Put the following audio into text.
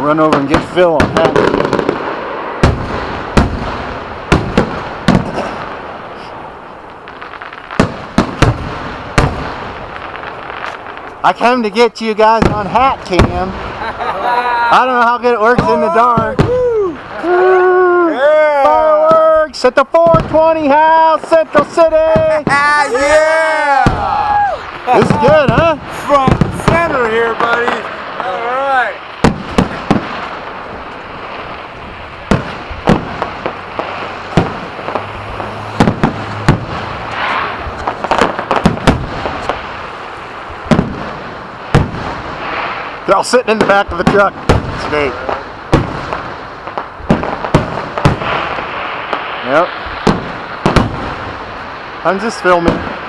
I'll run over and get Phil on Hatcam. I came to get you guys on Hatcam. I don't know how good it works in the dark. Yeah. Fireworks at the 420 house, Central City. Yeah! This is good, huh? Front and center here, buddy. All right. They're all sitting in the back of the truck. It's neat. Yep. I'm just filming.